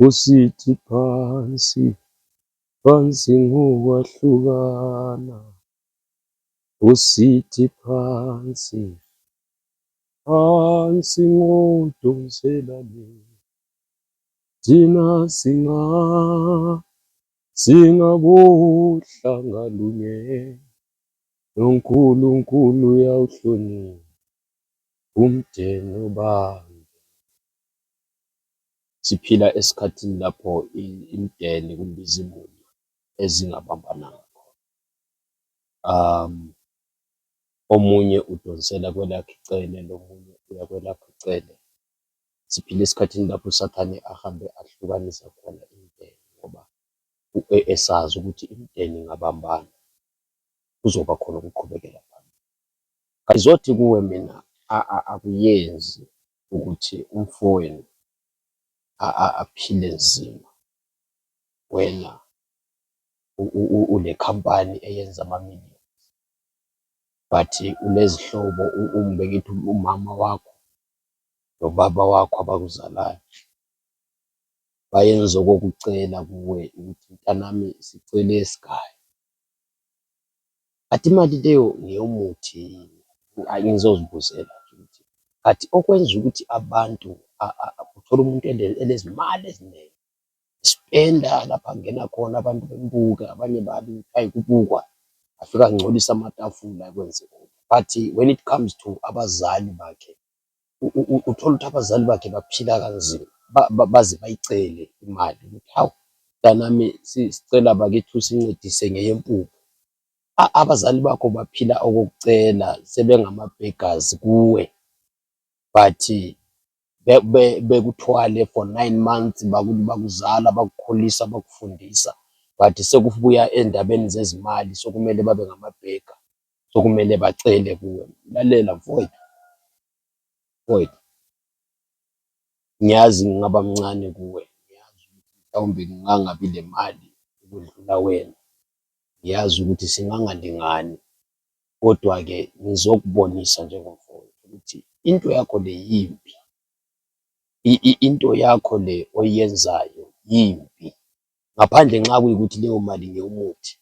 Usithi phansi, phansi ngokwahlukana. Usithi phansi, phansi ngodonselane. Thina singabohlanga lunye, noNkulunkulu uyawuhlonipha umndeni obambe. Siphila esikhathini lapho imindeni kumbe izimuli ezingabambananga khona. Omunye udonsela kwelakhe icele, lomunye uya kwelakhe icele. Siphila esikhathini lapho uSathane ahambe ahlukanisa khona imindeni ngoba esazi ukuthi imindeni ingabambana kuzoba khona ukuqhubekela phambili. Ngizothi kuwe mina akuyenzi ukuthi umfowenu aphile nzima wena ule khampani eyenza amamiliyoni, but unezihlobo ngithi umama wakho nobaba wakho abakuzalayo bayenza okokucela kuwe ukuthi mntanami sicele esigaya. Kanti imali leyo ngeyomuthi yini? Angizozibuzela ukuthi kanti okwenza ukuthi abantu uthola umuntu enezimali eziningi, spenda lapha angena khona abantu bembuka, abanye babi ayikubukwa, afika angcolisa amatafula akwenze. But when it comes to abazali bakhe, uthola ukuthi abazali bakhe baphila kanzima, baze bayicele imali ukuthi hawu mntanami sicela bakithi usincedise ngeyempuphu. Abazali bakho baphila okokucela, sebengama-beggars kuwe, but bekuthwale for 9 months, bakuzala, bakukhulisa, bakufundisa, but sekubuya endabeni zezimali sokumele babe ngama-beggar, sokumele bacele kuwe. Lalela mfowethu, ngiyazi ngingaba mncane kuwe, ngiyazi ukuthi mhlawumbe ngingangabi le mali ukudlula wena, ngiyazi ukuthi singangalingani, kodwa-ke ngizokubonisa njengomfowethu ukuthi into yakho le yimbi. Into yakho le oyenzayo yimbi, ngaphandle nxa kuyikuthi leyo mali ngeyomuthi.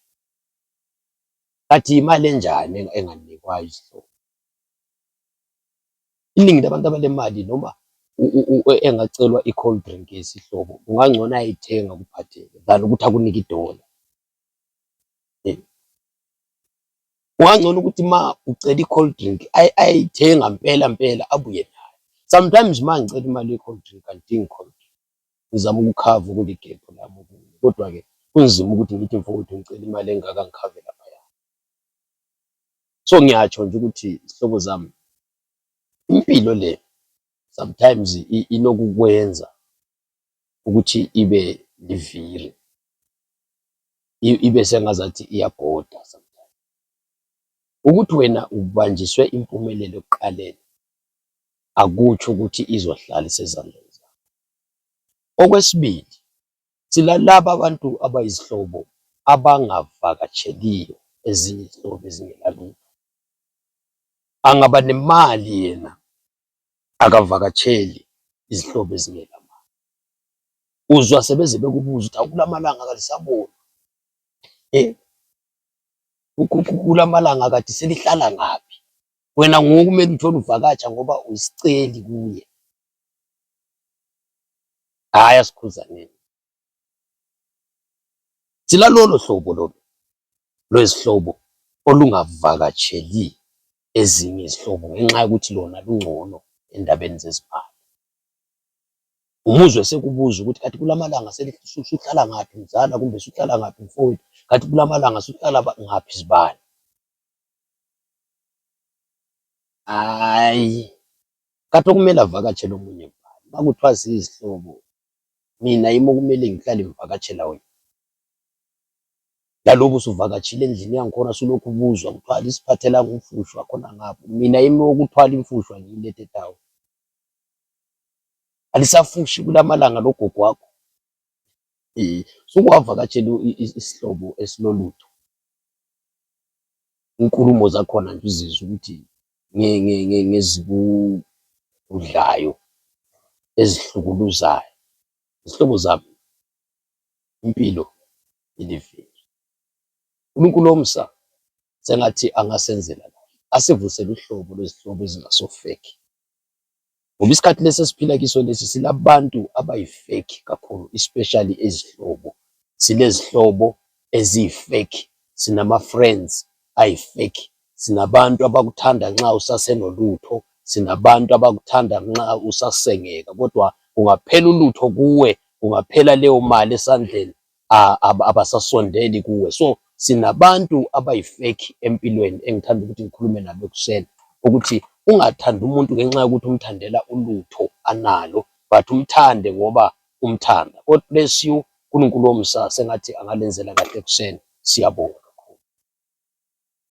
Kanti imali enjani enganikwayo isihlobo? Iningi labantu abalemali noma engacelwa i-cold drink yesihlobo kungangcono ayithenga kuphatheke than ukuthi akunike idola. Kungangcono ukuthi ma ucela i-cold drink ayithenga mpela abuye nayo. Sometimes ma ngicela imali ye-cold drink angidingi cold drink, ngizama ukukhava kule gap lami, kodwa-ke kunzima ukuthi ngithi mfowethu ngicela imali engaka ngikhave laphaya. So ngiyatsho nje ukuthi zihlobo zami, impilo le sometimes inokukwenza ukuthi ibe liviri, ibe sengazathi iyabhoda sometimes. Ukuthi wena ubanjiswe impumelelo ekuqaleni akutsho ukuthi izohlala isezandleni zakho. Okwesibili, laba abantu abayizihlobo abangavakatsheliyo ezinye izihlobo ezingelalutho. Angaba nemali yena akavakatsheli izihlobo ezingelamali. Uzwa sebeze bekubuza ukuthi akulamalanga kalisaboni, kulamalanga kade selihlala ngaphi? Wena ngoku kumele uthole uvakatsha ngoba uyisiceli kuye. Hhayi, asikhuzaneni. Lolo hlobo lolo lwezihlobo olungavakatsheli ezinye izihlobo ngenxa yokuthi lona lungcono endabeni zezimali. Umuzwe sekubuza ukuthi kanti kulamalanga usuhlala ngaphi mzala, kumbe usuhlala ngaphi mfowethu? Kanti kulamalanga usuhlala ngaphi sibani? Hhayi, kanti okumele avakatshele omunye ubani? Uma kuthiwa ziyizihlobo, mina yimi okumele ngihlale ngivakatshela wena? Lalobu usuvakatshile endlini yangikhona sulokhu ubuzwa kuthiwa lisiphathelanga umfushwa khona ngapho, mina yimi wokuthwala imfushwa ngiyilethe etawu? Alisafushi kulamalanga logogo wakho? Sukuwavakatshela isihlobo esilolutho, inkulumo zakhona nje uzizwe ukuthi ngezikudlayo, ezihlukuluzayo, Izihlobo zami, impilo ilivile. uNkulunkulu omsa sengathi angasenzela kahle, asivusele uhlobo lwezihlobo ezingasofeki. Ngoba isikhathi lesi esiphila kiso lesi silabantu abayi-fake kakhulu, especially ezihlobo. Sinezihlobo eziyi-fake, sinama-friends ayi-fake, sinabantu abakuthanda nxa usasenolutho, sinabantu abakuthanda nxa usasengeka, kodwa kungaphela ulutho kuwe, kungaphela leyo mali esandleni, abasasondeli kuwe. So sinabantu abayi-fake empilweni engithanda ukuthi ngikhulume nabo ekuseni, ukuthi ungathandi umuntu ngenxa yokuthi umthandela ulutho analo, but umthande ngoba umthanda. God bless you. uNkulunkulu omsa sengathi angalenzela kahle ekuseni. Siyabonga.